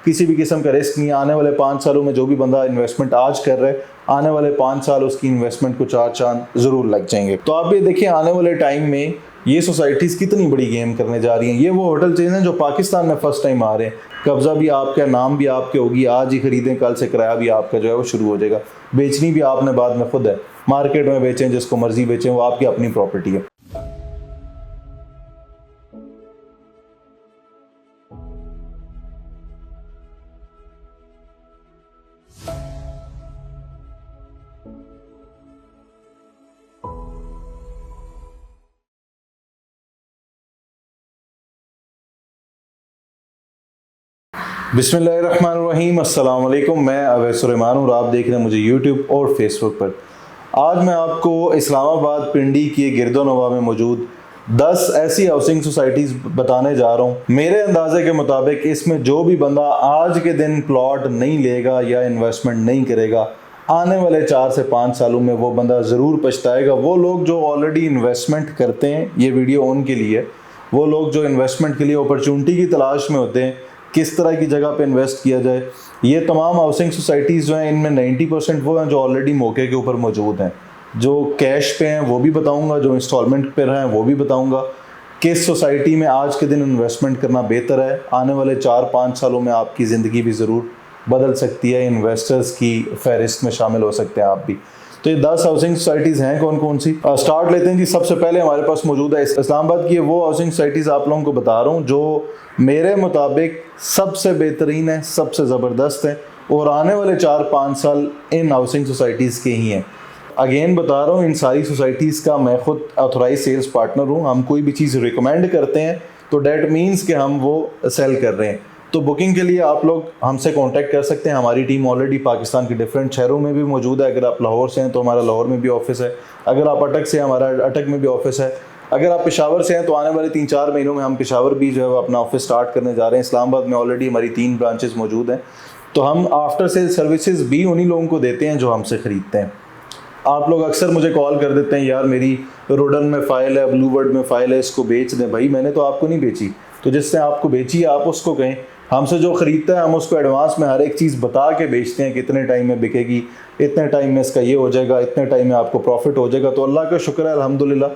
किसी भी किस्म का रिस्क नहीं। आने वाले 5 सालों में जो भी बंदा इन्वेस्टमेंट आज कर रहा है, आने वाले 5 साल उसकी इन्वेस्टमेंट को 4 चांद ज़रूर लग जाएंगे। तो आप ये देखिए आने वाले टाइम में ये सोसाइटीज़ कितनी बड़ी गेम करने जा रही हैं। ये वो होटल चेन हैं जो पाकिस्तान में फर्स्ट टाइम आ रहे हैं। कब्ज़ा भी आपका, नाम भी आपके होगी, आज ही खरीदें कल से किराया भी आपका जो है वो शुरू हो जाएगा। बेचनी भी आपने बाद में खुद है, मार्केट में बेचें, जिसको मर्जी बेचें, वो आपकी अपनी प्रॉपर्टी है। बिस्मिल्लाहिर्रहमानिर्रहीम, अस्सलाम वालेकुम। मैं अवैस सुलेमान और आप देख रहे हैं मुझे यूट्यूब और फेसबुक पर। आज मैं आपको इस्लामाबाद पिंडी के गिरदोनवा में मौजूद 10 ऐसी हाउसिंग सोसाइटीज़ बताने जा रहा हूँ। मेरे अंदाजे के मुताबिक इसमें जो भी बंदा आज के दिन प्लॉट नहीं लेगा या इन्वेस्टमेंट नहीं करेगा, आने वाले 4 से 5 सालों में वो बंदा ज़रूर पछताएगा। वो लोग जो ऑलरेडी इन्वेस्टमेंट करते हैं, ये वीडियो उनके लिए, वो लोग जो इन्वेस्टमेंट के लिए अपॉर्चुनिटी की तलाश में होते हैं, किस तरह की जगह पे इन्वेस्ट किया जाए। ये तमाम हाउसिंग सोसाइटीज़ जो हैं, इनमें 90% वो हैं जो ऑलरेडी मौके के ऊपर मौजूद हैं। जो कैश पे हैं वो भी बताऊंगा, जो इंस्टॉलमेंट पर हैं वो भी बताऊंगा। किस सोसाइटी में आज के दिन इन्वेस्टमेंट करना बेहतर है, आने वाले 4-5 सालों में आपकी ज़िंदगी भी ज़रूर बदल सकती है। इन्वेस्टर्स की फहरिस्त में शामिल हो सकते हैं आप भी। तो ये 10 हाउसिंग सोसाइटीज़ हैं कौन कौन सी, स्टार्ट लेते हैं जी। सबसे पहले हमारे पास मौजूद है इस्लामाबाद की वो हाउसिंग सोसाइटीज़ आप लोगों को बता रहा हूँ जो मेरे मुताबिक सबसे बेहतरीन है, सबसे ज़बरदस्त है और आने वाले 4-5 साल इन हाउसिंग सोसाइटीज़ के ही हैं। अगेन बता रहा हूँ, इन सारी सोसाइटीज़ का मैं खुद ऑथोराइज सेल्स पार्टनर हूँ। हम कोई भी चीज़ रिकमेंड करते हैं तो डैट मीन्स कि हम वो सेल कर रहे हैं। तो बुकिंग के लिए आप लोग हमसे कांटेक्ट कर सकते हैं। हमारी टीम ऑलरेडी पाकिस्तान के डिफरेंट शहरों में भी मौजूद है। अगर आप लाहौर से हैं तो हमारा लाहौर में भी ऑफिस है। अगर आप अटक से हैं, हमारा अटक में भी ऑफिस है। अगर आप पेशावर से हैं तो आने वाले 3-4 महीनों में हम पेशावर भी जो है वो अपना ऑफिस स्टार्ट करने जा रहे हैं। इस्लामाबाद में ऑलरेडी हमारी 3 ब्रांचेस मौजूद हैं। तो हम आफ्टर सेल सर्विसेज भी उन्हीं लोगों को देते हैं जो हमसे ख़रीदते हैं। आप लोग अक्सर मुझे कॉल कर देते हैं, यार मेरी रोडन में फ़ाइल है, ब्लू वर्ड में फ़ाइल है, इसको बेच दें। भाई मैंने तो आपको नहीं बेची, तो जिसने आपको बेची है आप उसको कहें। हमसे जो ख़रीदता है हम उसको एडवांस में हर एक चीज़ बता के बेचते हैं कि इतने टाइम में बिकेगी, इतने टाइम में इसका ये हो जाएगा, इतने टाइम में आपको प्रॉफिट हो जाएगा। तो अल्लाह का शुक्र है, अल्हम्दुलिल्लाह,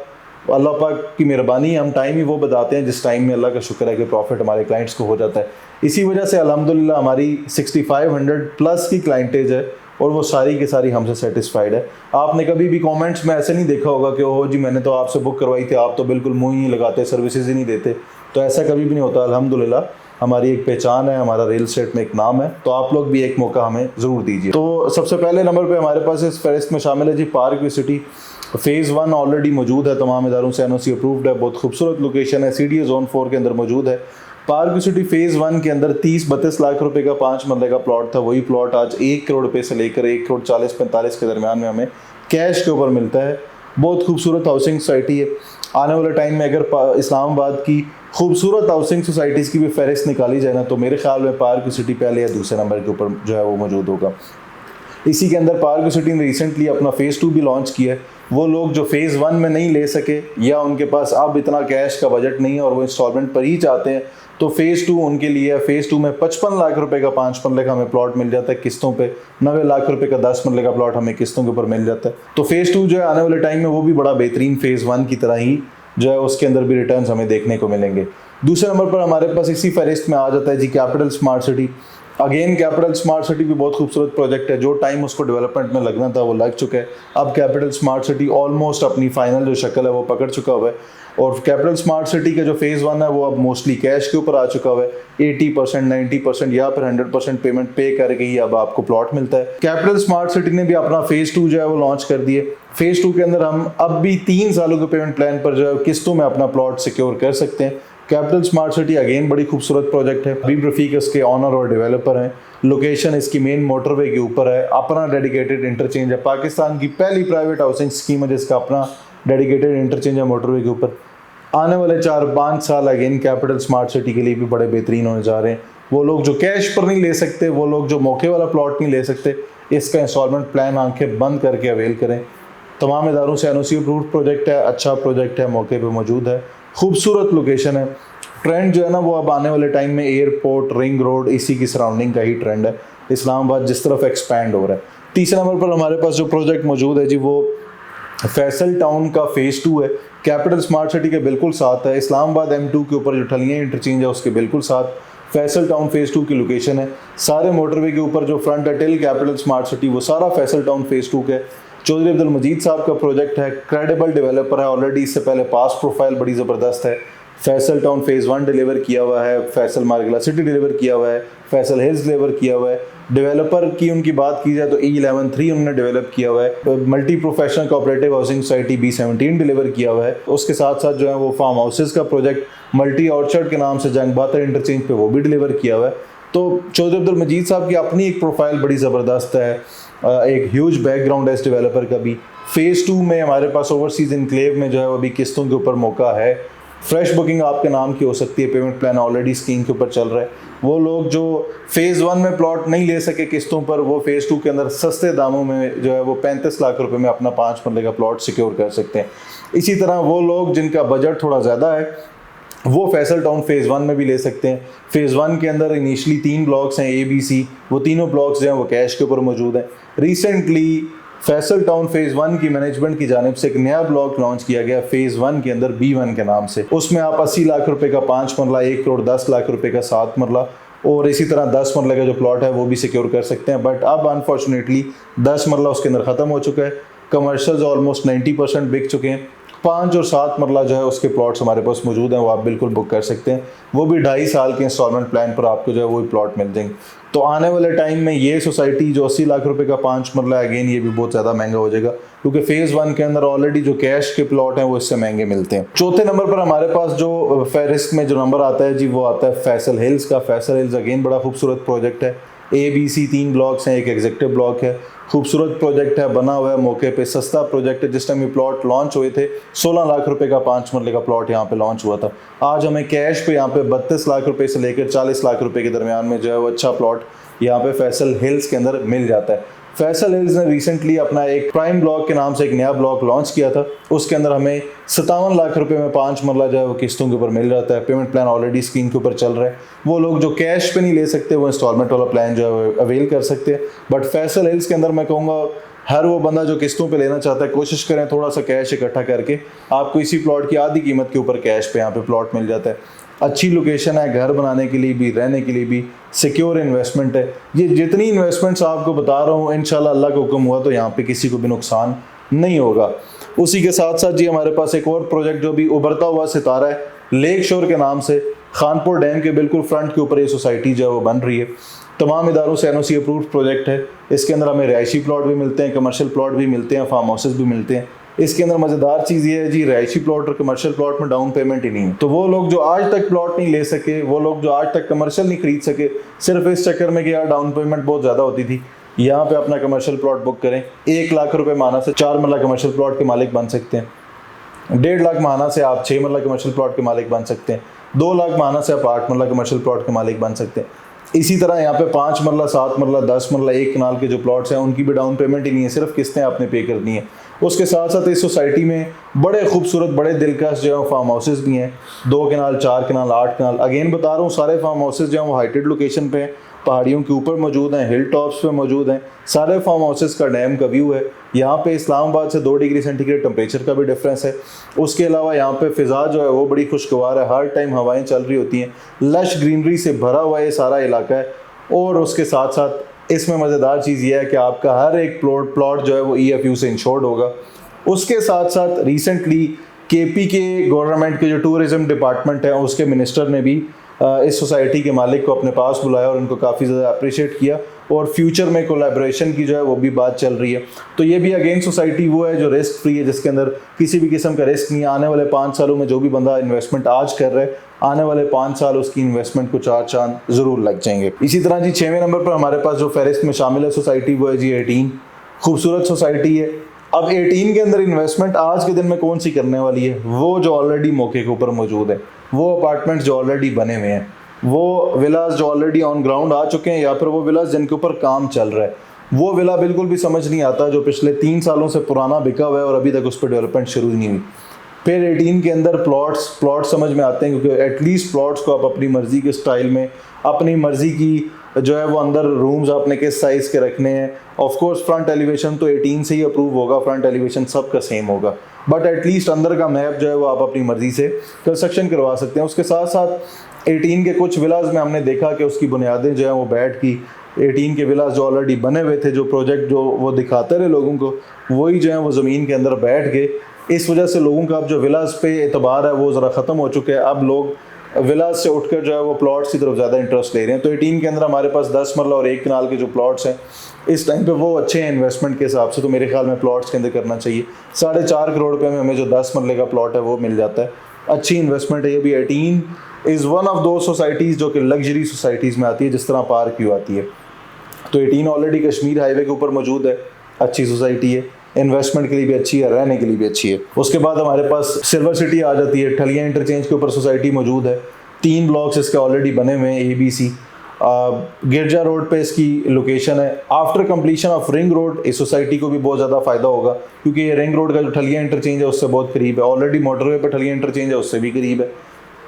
अल्लाह पाक की मेहरबानी है। हम टाइम ही वो बताते हैं जिस टाइम में अल्लाह का शुक्र है कि प्रॉफिट हमारे क्लाइंट्स को हो जाता है। इसी वजह से अल्हम्दुलिल्लाह हमारी 6500 प्लस की क्लाइंटेज है और वो सारी की सारी हमसे सेटिस्फाइड है। आपने कभी भी कमेंट्स में ऐसे नहीं देखा होगा कि ओह जी मैंने तो आपसे बुक करवाई थी, आप तो बिल्कुल मुँह ही नहीं लगाते, सर्विसेज ही नहीं देते। तो ऐसा कभी भी नहीं होता। अल्हम्दुलिल्लाह हमारी एक पहचान है, हमारा रियल एस्टेट में एक नाम है। तो आप लोग भी एक मौका हमें ज़रूर दीजिए। तो सबसे पहले नंबर पे हमारे पास इस फहरिस्त में शामिल है जी पार्क सिटी। फ़ेज़ 1 ऑलरेडी मौजूद है, तमाम इदारों से NOC अप्रूव्ड है। बहुत खूबसूरत लोकेशन है, CDA ज़ोन 4 के अंदर मौजूद है। पार्क सिटी फ़ेज़ 1 के अंदर 30-32 लाख रुपए का 5 मरले का प्लॉट था। वही प्लॉट आज 1 करोड़ रुपये से लेकर 1 करोड़ 40-45 के दरमियान में हमें कैश के ऊपर मिलता है। बहुत खूबसूरत हाउसिंग सोसाइटी है। आने वाले टाइम में अगर इस्लामाबाद की खूबसूरत हाउसिंग सोसाइटीज़ की भी फहरिस्त निकाली जाए ना, तो मेरे ख्याल में पार्क सिटी पहले या दूसरे नंबर के ऊपर जो है वो मौजूद होगा। इसी के अंदर पार्क सिटी ने रिसेंटली अपना फ़ेज़ 2 भी लॉन्च किया है। वो लोग जो फ़ेज़ 1 में नहीं ले सके या उनके पास अब इतना कैश का बजट नहीं है और वो इंस्टॉलमेंट पर ही चाहते हैं, तो फ़ेज़ 2 उनके लिए है। फ़ेज़ 2 में 55 लाख रुपए का 5 मरले का हमें प्लॉट मिल जाता है किस्तों पे। 90 लाख रुपए का 10 मरले का प्लॉट हमें किस्तों के ऊपर मिल जाता है। तो फ़ेज़ 2 जो है आने वाले टाइम में वो भी बड़ा बेहतरीन फ़ेज़ 1 की तरह ही जो है उसके अंदर भी रिटर्न्स हमें देखने को मिलेंगे। दूसरे नंबर पर हमारे पास इसी फहरिस्त में आ जाता है जी capital smart city. Again capital smart city भी बहुत खूबसूरत प्रोजेक्ट है। जो टाइम उसको डेवलपमेंट में लगना था वो लग चुका है। अब कैपिटल स्मार्ट सिटी ऑलमोस्ट अपनी फाइनल जो शक्ल है वो पकड़ चुका हुआ है और कैपिटल स्मार्ट सिटी का जो फ़ेज़ 1 है वो अब मोस्टली कैश के ऊपर आ चुका हुआ है। 80%, 90% या फिर 100% पेमेंट पे करके ही अब आपको प्लॉट मिलता है। कैपिटल स्मार्ट सिटी ने भी अपना फ़ेज़ 2 जो है वो लॉन्च कर दिए। फ़ेज़ 2 के अंदर हम अब भी 3 सालों के पेमेंट प्लान पर जो है किस्तों में अपना प्लॉट सिक्योर कर सकते हैं। कैपिटल स्मार्ट सिटी अगेन बड़ी खूबसूरत प्रोजेक्ट है। हबीब रफ़ीक इसके ऑनर और डेवलपर हैं। लोकेशन इसकी मेन मोटरवे के ऊपर है। अपना डेडिकेटेड इंटरचेंज है। पाकिस्तान की पहली प्राइवेट हाउसिंग स्कीम है जिसका अपना डेडिकेटेड इंटरचेंज है मोटरवे के ऊपर। आने वाले 4-5 साल अगेन कैपिटल स्मार्ट सिटी के लिए भी बड़े बेहतरीन होने जा रहे हैं। वो लोग जो कैश पर नहीं ले सकते, वो लोग जो मौके वाला प्लॉट नहीं ले सकते, इसका इंस्टॉलमेंट प्लान आंखें बंद करके अवेल करें। तमाम इदारों से NOC अप्रूव्ड प्रोजेक्ट है, अच्छा प्रोजेक्ट है, मौके पे मौजूद है, खूबसूरत लोकेशन है। ट्रेंड जो है ना वो अब आने वाले टाइम में एयरपोर्ट, रिंग रोड, इसी की सराउंडिंग का ही ट्रेंड है। इस्लामाबाद जिस तरफ एक्सपैंड हो रहा है। तीसरे नंबर पर हमारे पास जो प्रोजेक्ट मौजूद है जी वो फैसल टाउन का फेज़ 2 है। कैपिटल स्मार्ट सिटी के बिल्कुल साथ है। इस्लामाबाद M2 के ऊपर जो ठलियाँ इंटरचेंज है उसके बिल्कुल साथ फैसल टाउन फेज़ 2 की लोकेशन है। सारे मोटरवे के ऊपर जो फ्रंट है टिल कैपिटल स्मार्ट सिटी वो सारा फैसल टाउन फेज़ 2 का है। चौधरी अब्दुल मजीद साहब का प्रोजेक्ट है, क्रेडिबल डेवलपर है, ऑलरेडी इससे पहले पास प्रोफाइल बड़ी ज़बरदस्त है। फैसल टाउन फेज़ 1 डिलीवर किया हुआ है, फैसल मार्गला सिटी डिलीवर किया हुआ है, फैसल हिल्स डिलीवर किया हुआ है। डेवलपर की उनकी बात की जाए तो E11-3 उन्होंने डेवलप किया हुआ है। Multi professional cooperative housing society B17 deliver किया हुआ है। उसके साथ साथ जो है वो फार्म हाउसेस का प्रोजेक्ट मल्टी ऑर्चर्ड के नाम से जंग बातर इंटरचेंज पे वो भी डिलीवर किया हुआ है। तो चौधरी अब्दुल मजीद साहब की अपनी एक प्रोफाइल बड़ी ज़बरदस्त है, एक ह्यूज बैकग्राउंड है इस डेवलपर का भी। फेज़ 2 में हमारे पास ओवरसीज इनक्लेव में जो है वो अभी किस्तों के ऊपर मौका है। फ्रेश बुकिंग आपके नाम की हो सकती है, पेमेंट प्लान ऑलरेडी स्कीम के ऊपर चल रहा है। वो लोग जो फेज़ 1 में प्लॉट नहीं ले सके किस्तों पर, वो फेज़ 2 के अंदर सस्ते दामों में जो है वो 35 लाख रुपए में अपना 5 मरले का प्लॉट सिक्योर कर सकते हैं। इसी तरह वो लोग जिनका बजट थोड़ा ज़्यादा है वो फैसल टाउन फेज़ 1 में भी ले सकते हैं। फेज़ 1 के अंदर इनिशियली 3 ब्लॉक्स हैं ABC, वो तीनों ब्लॉक्स जो हैं वो कैश के ऊपर मौजूद हैं। रिसेंटली फैसल टाउन फेज़ 1 की मैनेजमेंट की जानिब से एक नया ब्लॉक लॉन्च किया गया फेज़ 1 के अंदर B1 के नाम से। उसमें आप 80 लाख रुपए का 5 मरला, 1 करोड़ 10 लाख रुपए का 7 मरला और इसी तरह 10 मरले का जो प्लॉट है वो भी सिक्योर कर सकते हैं। बट अब अनफॉर्चुनेटली 10 मरला उसके अंदर ख़त्म हो चुका है। कमर्शियल्स ऑलमोस्ट 90% बिक चुके हैं। 5 और 7 मरला जो है उसके प्लॉट्स हमारे पास मौजूद हैं, वो आप बिल्कुल बुक कर सकते हैं। वो भी 2.5 साल के इंस्टॉलमेंट प्लान पर आपको जो है वही प्लॉट मिल जाएंगे। तो आने वाले टाइम में ये सोसाइटी जो 80 लाख रुपए का 5 मरला है, अगेन ये भी बहुत ज़्यादा महंगा हो जाएगा क्योंकि फेज़ 1 के अंदर ऑलरेडी जो कैश के प्लॉट हैं वो इससे महंगे मिलते हैं। चौथे नंबर पर हमारे पास जो फहरिस्त में जो नंबर आता है जी वो आता है फैसल हिल्स का। फैसल हिल्स अगेन बड़ा खूबसूरत प्रोजेक्ट है। ABC 3 ब्लॉक्स हैं, एक एग्जीक्यूटिव ब्लॉक है। खूबसूरत प्रोजेक्ट है, बना हुआ है मौके पे, सस्ता प्रोजेक्ट है। जिस टाइम ये प्लॉट लॉन्च हुए थे 16 लाख रुपए का 5 मरले का प्लॉट यहाँ पे लॉन्च हुआ था। आज हमें कैश पे यहाँ पे 32 लाख रुपए से लेकर 40 लाख रुपए के दरमियान में जो है वो अच्छा प्लॉट यहाँ पे फैसल हिल्स के अंदर मिल जाता है। फैसल हिल्स ने रिसेंटली अपना एक प्राइम ब्लॉक के नाम से एक नया ब्लॉक लॉन्च किया था। उसके अंदर हमें 57 लाख रुपए में 5 मरला जो है वो किस्तों के ऊपर मिल जाता है। पेमेंट प्लान ऑलरेडी स्क्रीन के ऊपर चल रहा है। वो लोग जो कैश पे नहीं ले सकते वो इंस्टॉलमेंट वाला प्लान जो है वो अवेल कर सकते हैं। बट फैसल हिल्स के अंदर मैं कहूँगा हर वो बंदा जो किस्तों पे लेना चाहता है कोशिश करें थोड़ा सा कैश इकट्ठा करके, आपको इसी प्लॉट की आधी कीमत के ऊपर कैश पे यहाँ पे प्लॉट मिल जाता है। अच्छी लोकेशन है, घर बनाने के लिए भी, रहने के लिए भी, सिक्योर इन्वेस्टमेंट है। ये जितनी इन्वेस्टमेंट्स आपको बता रहा हूँ इंशाल्लाह अल्लाह का हुक्म हुआ तो यहाँ पे किसी को भी नुकसान नहीं होगा। उसी के साथ साथ जी हमारे पास एक और प्रोजेक्ट जो भी उभरता हुआ सितारा है लेक शोर के नाम से, खानपुर डैम के बिल्कुल फ्रंट के ऊपर ये सोसाइटी जो है वो बन रही है। तमाम इदारों से NOC अप्रूव्ड प्रोजेक्ट है। इसके अंदर हमें रिहायशी प्लॉट भी मिलते हैं, कमर्शियल प्लॉट भी मिलते हैं, फार्म हाउसेस भी मिलते हैं। इसके अंदर मज़ेदार चीज़ ये है जी रिहायशी प्लॉट और कमर्शियल प्लॉट में डाउन पेमेंट ही नहीं है। तो वो लोग जो आज तक प्लॉट नहीं ले सके, वो लोग जो आज तक कमर्शियल नहीं खरीद सके सिर्फ इस चक्कर में कि यार डाउन पेमेंट बहुत ज़्यादा होती थी, यहाँ पे अपना कमर्शियल प्लॉट बुक करें। 1 लाख रुपए माना से 4 मरला कमर्शियल प्लॉट के मालिक बन सकते हैं। 1.5 लाख माना से आप 6 मरला कमर्शियल प्लॉट के मालिक बन सकते हैं। 2 लाख माना से आप 8 मरला कमर्शियल प्लॉट के मालिक बन सकते हैं। इसी तरह यहाँ पे 5 मरला, 7 मरला, 10 मरला, 1 कनाल के जो प्लॉट्स हैं उनकी भी डाउन पेमेंट ही नहीं है, सिर्फ किस्तें आपने पे करनी है। उसके साथ साथ इस सोसाइटी में बड़े खूबसूरत बड़े दिलकश जो है फार्म हाउसेस भी हैं, 2 कनाल, 4 कनाल, 8 कनाल। अगेन बता रहा हूँ सारे फार्म हाउसेस जो हैं वो हाइटेड लोकेशन पे हैं, पहाड़ियों के ऊपर मौजूद हैं, हिल टॉप्स पे मौजूद हैं। सारे फार्म हाउसेस का डैम का व्यू है। यहाँ पे इस्लामाबाद से 2 डिग्री सेंटीग्रेड टेम्परेचर का भी डिफरेंस है। उसके अलावा यहाँ पे फ़िज़ा जो है वो बड़ी खुशगवार है, हर टाइम हवाएं चल रही होती हैं, लश ग्रीनरी से भरा हुआ ये सारा इलाका है। और उसके साथ साथ इसमें मज़ेदार चीज़ ये है कि आपका हर एक प्लॉट जो है वो EFU से इंश्योर्ड होगा। उसके साथ साथ रिसेंटली KP के गवर्नमेंट के जो टूरिज़म डिपार्टमेंट है उसके मिनिस्टर ने भी इस सोसाइटी के मालिक को अपने पास बुलाया और उनको काफ़ी ज़्यादा अप्रिशिएट किया और फ्यूचर में कोलैबोरेशन की जो है वो भी बात चल रही है। तो ये भी अगेन सोसाइटी वो है जो रिस्क फ्री है, जिसके अंदर किसी भी किस्म का रिस्क नहीं है। आने वाले 5 सालों में जो भी बंदा इन्वेस्टमेंट आज कर रहा है, आने वाले 5 साल उसकी इन्वेस्टमेंट को 4 चांद ज़रूर लग जाएंगे। इसी तरह जी 6वें नंबर पर हमारे पास जो फहरिस्त में शामिल है सोसाइटी वो है जी 18। खूबसूरत सोसाइटी है। अब 18 के अंदर इन्वेस्टमेंट आज के दिन में कौन सी करने वाली है? वो जो ऑलरेडी मौके के ऊपर मौजूद है, वो अपार्टमेंट्स जो ऑलरेडी बने हुए हैं, वो विलास जो ऑलरेडी ऑन ग्राउंड आ चुके हैं, या फिर वो विलास जिनके ऊपर काम चल रहा है। वो विला बिल्कुल भी समझ नहीं आता जो पिछले 3 सालों से पुराना बिका हुआ है और अभी तक उस पर डेवलपमेंट शुरू नहीं हुई। फिर 18 के अंदर प्लॉट समझ में आते हैं, क्योंकि एटलीस्ट प्लॉट्स को आप अपनी मर्ज़ी के स्टाइल में, अपनी मर्ज़ी की जो है वो अंदर रूम्स आपने किस साइज़ के रखने हैं। ऑफ कोर्स फ्रंट एलिवेशन तो 18 से ही अप्रूव होगा, फ्रंट एलिवेशन सबका सेम होगा, बट एटलीस्ट अंदर का मैप जो है वो आप अपनी मर्ज़ी से कंस्ट्रक्शन करवा सकते हैं। उसके साथ साथ 18 के कुछ विलाज में हमने देखा कि उसकी बुनियादें जो है वो बैठ की 18 के विलास जो ऑलरेडी बने हुए थे, जो प्रोजेक्ट जो वो दिखाते रहे लोगों को, वही जो है वो ज़मीन के अंदर बैठ गए। इस वजह से लोगों का अब जो विलास पे एतबार है वो ज़रा ख़त्म हो चुका है। अब लोग विलास से उठकर जो है वो प्लॉट्स की तरफ ज़्यादा इंटरेस्ट ले रहे हैं। तो 18 के अंदर हमारे पास 10 मरला और 1 कनाल के जो प्लॉट्स हैं इस टाइम पे वो अच्छे हैं इन्वेस्टमेंट के हिसाब से। तो मेरे ख्याल में प्लॉट्स के अंदर करना चाहिए। 4.5 करोड़ रुपये में हमें जो 10 मरले का प्लॉट है वो मिल जाता है, अच्छी इन्वेस्टमेंट है ये भी। 18 इज़ वन ऑफ दो सोसाइटीज़ जो कि लग्जरी सोसाइटीज़ में आती है, जिस तरह पार्क व्यू आती है। तो 18 ऑलरेडी कश्मीर हाईवे के ऊपर मौजूद है, अच्छी सोसाइटी है, इन्वेस्टमेंट के लिए भी अच्छी है, रहने के लिए भी अच्छी है। उसके बाद हमारे पास सिल्वर सिटी आ जाती है, ठलिया इंटरचेंज के ऊपर सोसाइटी मौजूद है। 3 ब्लॉक्स इसके ऑलरेडी बने हुए हैं, ABC। गिरजा रोड पे इसकी लोकेशन है। After completion of ring road इस सोसाइटी को भी बहुत ज़्यादा फ़ायदा होगा, क्योंकि ये रिंग रोड का जो ठलिया इंटरचेंज है उससे बहुत करीब है। ऑलरेडी मोटरवे पर ठलिया इंटरचेंज है, उससे भी करीब है।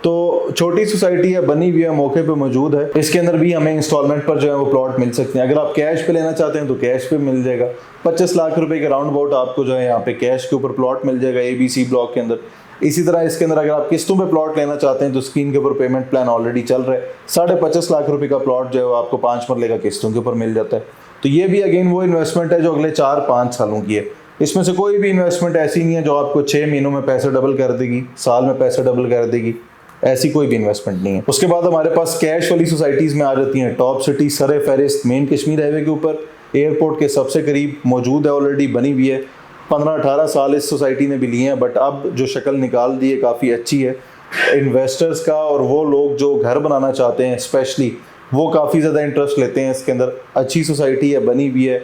तो छोटी सोसाइटी है, बनी हुई है, मौके पे मौजूद है। इसके अंदर भी हमें इंस्टॉलमेंट पर जो है वो प्लॉट मिल सकते हैं। अगर आप कैश पे लेना चाहते हैं तो कैश पे मिल जाएगा। 25 लाख रुपए के राउंड अबाउट आपको जो है यहाँ पे कैश के ऊपर प्लॉट मिल जाएगा ABC ब्लॉक के अंदर। इसी तरह इसके अंदर अगर आप किस्तों पे प्लॉट लेना चाहते हैं तो स्क्रीन के ऊपर पेमेंट प्लान ऑलरेडी चल रहा है। 25.5 लाख रुपए का प्लॉट जो है वो आपको 5 मरले का किस्तों के ऊपर मिल जाता है। तो ये भी अगेन वो इन्वेस्टमेंट है जो अगले 4-5 सालों की है। इसमें से कोई भी इन्वेस्टमेंट ऐसी नहीं है जो आपको 6 महीनों में पैसे डबल कर देगी, साल में पैसे डबल कर देगी, ऐसी कोई भी इन्वेस्टमेंट नहीं है। उसके बाद हमारे पास कैश वाली सोसाइटीज़ में आ जाती हैं। टॉप सिटी सरे फहरिस्त मेन कश्मीर हाईवे के ऊपर, एयरपोर्ट के सबसे करीब मौजूद है, ऑलरेडी बनी हुई है। 15-18 साल इस सोसाइटी ने भी लिए हैं, बट अब जो शक्ल निकाल दी है काफ़ी अच्छी है इन्वेस्टर्स का, और वो लोग जो घर बनाना चाहते हैं स्पेशली वो काफ़ी ज़्यादा इंटरेस्ट लेते हैं इसके अंदर। अच्छी सोसाइटी है, बनी हुई है।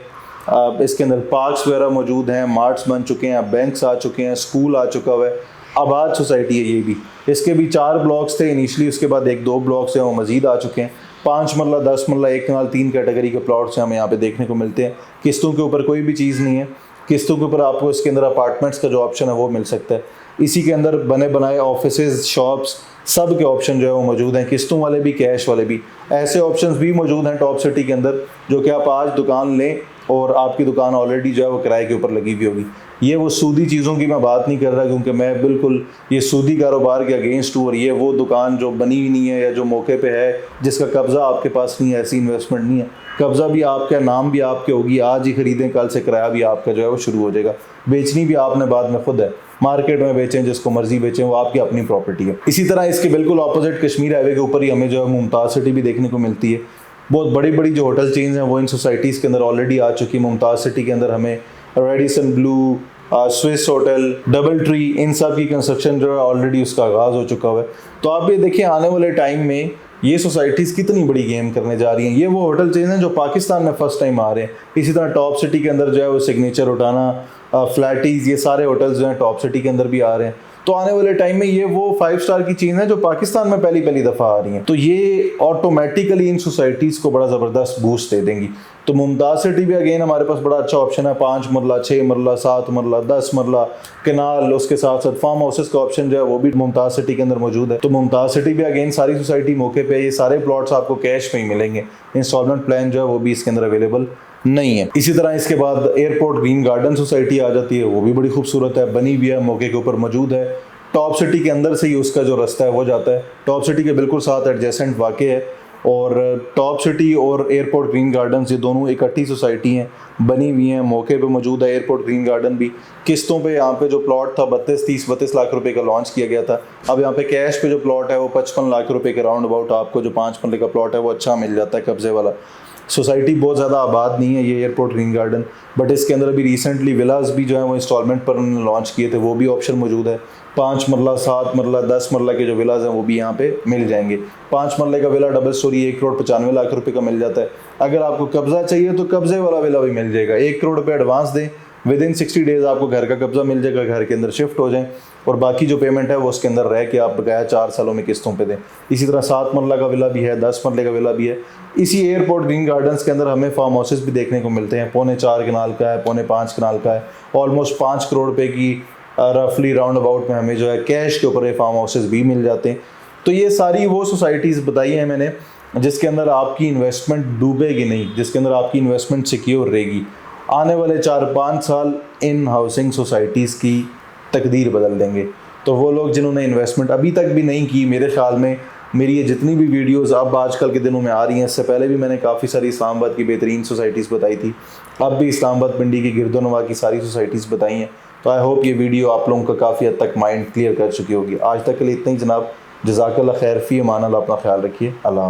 इसके अंदर पार्क्स वगैरह मौजूद हैं, मार्ट्स बन चुके हैं, बैंक्स आ चुके हैं, स्कूल आ चुका हुआ है। आबाद सोसाइटी है ये भी। इसके भी 4 ब्लॉक्स थे इनिशली, उसके बाद 1-2 ब्लॉक्स हैं वो मज़ीद आ चुके हैं। 5 मरला, 10 मरला, 1 कनाल, 3 कैटेगरी के प्लॉट्स हमें यहाँ पे देखने को मिलते हैं। किस्तों के ऊपर कोई भी चीज़ नहीं है, किस्तों के ऊपर आपको इसके अंदर अपार्टमेंट्स का जो ऑप्शन है वो मिल सकता है। इसी के अंदर बने बनाए ऑफिसेज, शॉप्स, सब के ऑप्शन जो है वो मौजूद हैं, किस्तों वाले भी, कैश वाले भी। ऐसे ऑप्शंस भी मौजूद हैं टॉप सिटी के अंदर जो कि आप आज दुकान लें और आपकी दुकान ऑलरेडी जो है वो किराए के ऊपर लगी हुई होगी। ये वो सूदी चीज़ों की मैं बात नहीं कर रहा, क्योंकि मैं बिल्कुल ये सूदी कारोबार के अगेंस्ट हूँ। और ये वो दुकान जो बनी हुई नहीं है या जो मौके पे है, जिसका कब्ज़ा आपके पास नहीं है, ऐसी इन्वेस्टमेंट नहीं है। कब्ज़ा भी आपका, नाम भी आपके होगी, आज ही खरीदें कल से किराया भी आपका जो है वो शुरू हो जाएगा। बेचनी भी आपने बाद में खुद है, मार्केट में बेचें, जिसको मर्जी बेचें, वो आपकी अपनी प्रॉपर्टी है। इसी तरह इसके बिल्कुल ऑपोजिट कश्मीर हाईवे के ऊपर ही हमें जो है मुमताज़ सिटी भी देखने को मिलती है। बहुत बड़ी बड़ी जो होटल चेन्स हैं वो इन सोसाइटीज़ के अंदर ऑलरेडी आ चुकी है। मुमताज़ सिटी के अंदर हमें Radisson Blu, Swiss hotel, Double Tree, इन सब की कंस्ट्रक्शन जो है ऑलरेडी उसका आगाज़ हो चुका हुआ है। तो आप ये देखिए आने वाले टाइम में ये सोसाइटीज़ कितनी बड़ी गेम करने जा रही हैं। ये वो होटल चेन हैं जो पाकिस्तान में फर्स्ट टाइम आ रहे हैं। इसी तरह टॉप सिटी के अंदर जो है वो सिग्नेचर, उठाना, फ्लैटीज़, ये सारे होटल्स जो हैं टॉप सिटी के अंदर भी आ रहे हैं। तो आने वाले टाइम में ये वो 5 स्टार की चीज़ है जो पाकिस्तान में पहली दफ़ा आ रही हैं। तो ये ऑटोमेटिकली इन सोसाइटीज़ को बड़ा ज़बरदस्त बूस्ट दे देंगी। तो मुमताज़ सिटी भी अगेन हमारे पास बड़ा अच्छा ऑप्शन है। 5 मरला, 6 मरला, 7 मरला, 10 मरला, कनाल, उसके साथ साथ फार्म हाउसेस का ऑप्शन जो है वो भी मुमताज़ सिटी के अंदर मौजूद है। तो मुमताज़ सिटी भी अगेन सारी सोसाइटी मौके पे, ये सारे प्लॉट्स आपको कैश में ही मिलेंगे। इंस्टॉलमेंट प्लान जो है वो भी इसके अंदर अवेलेबल नहीं है। इसी तरह इसके बाद एयरपोर्ट ग्रीन गार्डन सोसाइटी आ जाती है, वो भी बड़ी खूबसूरत है, बनी हुई है, मौके के ऊपर मौजूद है। टॉप सिटी के अंदर से ही उसका जो रास्ता है वो जाता है, टॉप सिटी के बिल्कुल साथ एडजेसेंट वाक़ है। और टॉप सिटी और एयरपोर्ट ग्रीन गार्डन्स ये दोनों इकट्ठी सोसाइटी हैं, बनी हुई हैं, मौके पे मौजूद है। एयरपोर्ट ग्रीन गार्डन भी किस्तों पे, यहाँ पे जो प्लॉट था 32 लाख रुपए का लॉन्च किया गया था। अब यहाँ पे कैश पे जो प्लॉट है वो 55 लाख रुपए के राउंड अबाउट आपको जो 5 मरले का प्लॉट है वो अच्छा मिल जाता है, कब्जे वाला। सोसाइटी बहुत ज़्यादा आबाद नहीं है ये एयरपोर्ट ग्रीन गार्डन, बट इसके अंदर अभी रिसेंटली विलास भी जो है वो इंस्टॉलमेंट पर उन्होंने लॉन्च किए थे, वो भी ऑप्शन मौजूद है। 5 मरला, 7 मरला, 10 मरला के जो विलास हैं वो भी यहाँ पे मिल जाएंगे। 5 मरले का विला डबल स्टोरी 1,95,00,000 रुपए का मिल जाता है। अगर आपको कब्जा चाहिए तो कब्जे वाला विला भी मिल जाएगा। 1 करोड़ रुपये एडवांस दें, विद इन 60 डेज आपको घर का कब्जा मिल जाएगा, घर के अंदर शिफ्ट हो जाएं, और बाकी जो पेमेंट है वो उसके अंदर रह के आप बकाया 4 सालों में किस्तों पे दें। इसी तरह 7 मरला का विला भी है, 10 मरले का विला भी है। इसी एयरपोर्ट ग्रीन गार्डन्स के अंदर हमें फार्म हाउसेस भी देखने को मिलते हैं। 4.25 कनाल का है, 4.5 कनाल का है, ऑलमोस्ट 5 करोड़ रुपए की रफली राउंड अबाउट में हमें जो है कैश के ऊपर फार्म हाउसेस भी मिल जाते हैं। तो ये सारी वो सोसाइटीज़ बताई हैं मैंने जिसके अंदर आपकी इन्वेस्टमेंट डूबेगी नहीं, जिसके अंदर आपकी इन्वेस्टमेंट सिक्योर रहेगी। आने वाले 4-5 साल इन हाउसिंग सोसाइटीज़ की तकदीर बदल देंगे। तो वो लोग जिन्होंने इन्वेस्टमेंट अभी तक भी नहीं की, मेरे ख्याल में मेरी ये जितनी भी वीडियोस अब आजकल के दिनों में आ रही हैं, इससे पहले भी मैंने काफ़ी सारी इस्लामाबाद की बेहतरीन सोसाइटीज़ बताई थी, अब भी इस्लामाबाद पिंडी की गिरदोनवा की सारी सोसाइटीज़ बताई हैं। तो आई होप ये वीडियो आप लोगों का काफ़ी हद तक माइंड क्लियर कर चुकी होगी। आज तक के लिए इतना ही जनाब। जज़ाकल्लाह खैर, फ़ी अमान अल्लाह, अपना ख्याल रखिए। अल्लाह हाफ़िज़।